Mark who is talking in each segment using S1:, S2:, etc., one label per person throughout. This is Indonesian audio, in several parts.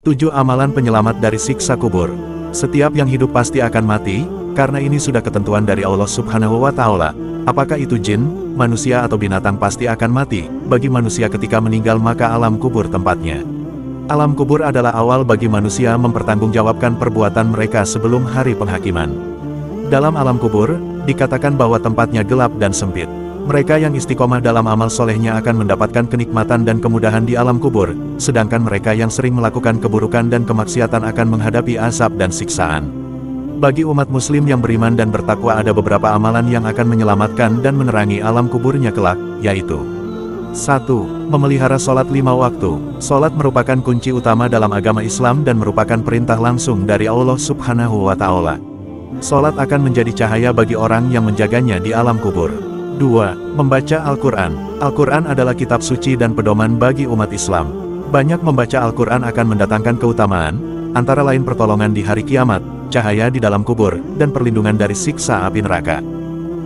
S1: 7 amalan penyelamat dari siksa kubur. Setiap yang hidup pasti akan mati, karena ini sudah ketentuan dari Allah Subhanahu wa Ta'ala. Apakah itu jin, manusia atau binatang pasti akan mati. Bagi manusia ketika meninggal maka alam kubur tempatnya. Alam kubur adalah awal bagi manusia mempertanggungjawabkan perbuatan mereka sebelum hari penghakiman. Dalam alam kubur, dikatakan bahwa tempatnya gelap dan sempit. Mereka yang istiqomah dalam amal solehnya akan mendapatkan kenikmatan dan kemudahan di alam kubur, sedangkan mereka yang sering melakukan keburukan dan kemaksiatan akan menghadapi azab dan siksaan. Bagi umat muslim yang beriman dan bertakwa ada beberapa amalan yang akan menyelamatkan dan menerangi alam kuburnya kelak, yaitu 1. Memelihara sholat 5 waktu. Sholat merupakan kunci utama dalam agama Islam dan merupakan perintah langsung dari Allah Subhanahu wa Ta'ala. Sholat akan menjadi cahaya bagi orang yang menjaganya di alam kubur. 2. Membaca Al-Quran. Al-Quran adalah kitab suci dan pedoman bagi umat Islam. Banyak membaca Al-Quran akan mendatangkan keutamaan, antara lain pertolongan di hari kiamat, cahaya di dalam kubur, dan perlindungan dari siksa api neraka.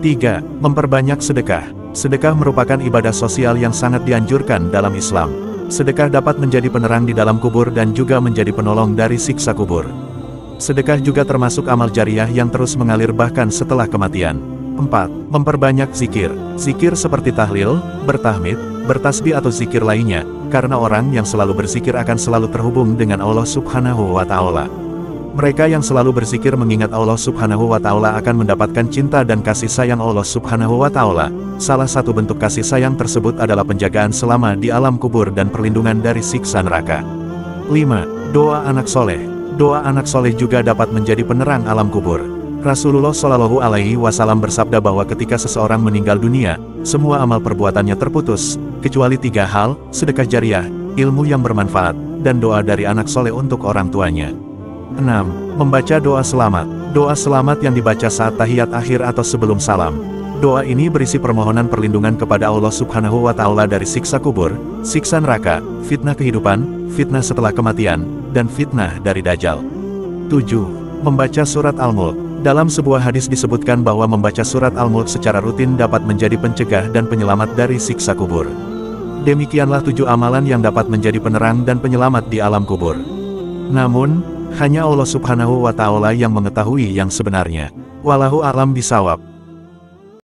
S1: 3. Memperbanyak sedekah. Sedekah merupakan ibadah sosial yang sangat dianjurkan dalam Islam. Sedekah dapat menjadi penerang di dalam kubur dan juga menjadi penolong dari siksa kubur. Sedekah juga termasuk amal jariah yang terus mengalir bahkan setelah kematian. 4. Memperbanyak zikir. Zikir seperti tahlil, bertahmid, bertasbih atau zikir lainnya, karena orang yang selalu berzikir akan selalu terhubung dengan Allah Subhanahu wa Ta'ala. Mereka yang selalu berzikir mengingat Allah Subhanahu wa Ta'ala akan mendapatkan cinta dan kasih sayang Allah Subhanahu wa Ta'ala. Salah satu bentuk kasih sayang tersebut adalah penjagaan selama di alam kubur dan perlindungan dari siksa neraka. 5. Doa anak soleh. Doa anak soleh juga dapat menjadi penerang alam kubur. Rasulullah Shallallahu Alaihi Wasallam bersabda bahwa ketika seseorang meninggal dunia, semua amal perbuatannya terputus, kecuali 3 hal: sedekah jariah, ilmu yang bermanfaat, dan doa dari anak soleh untuk orang tuanya. 6. Membaca doa selamat. Doa selamat yang dibaca saat tahiyat akhir atau sebelum salam. Doa ini berisi permohonan perlindungan kepada Allah Subhanahu wa Ta'ala dari siksa kubur, siksa neraka, fitnah kehidupan, fitnah setelah kematian, dan fitnah dari Dajjal. 7. Membaca surat Al-Mulk. Dalam sebuah hadis disebutkan bahwa membaca surat Al-Mulk secara rutin dapat menjadi pencegah dan penyelamat dari siksa kubur. Demikianlah 7 amalan yang dapat menjadi penerang dan penyelamat di alam kubur. Namun, hanya Allah Subhanahu wa Ta'ala yang mengetahui yang sebenarnya. Wallahu a'lam bishawab.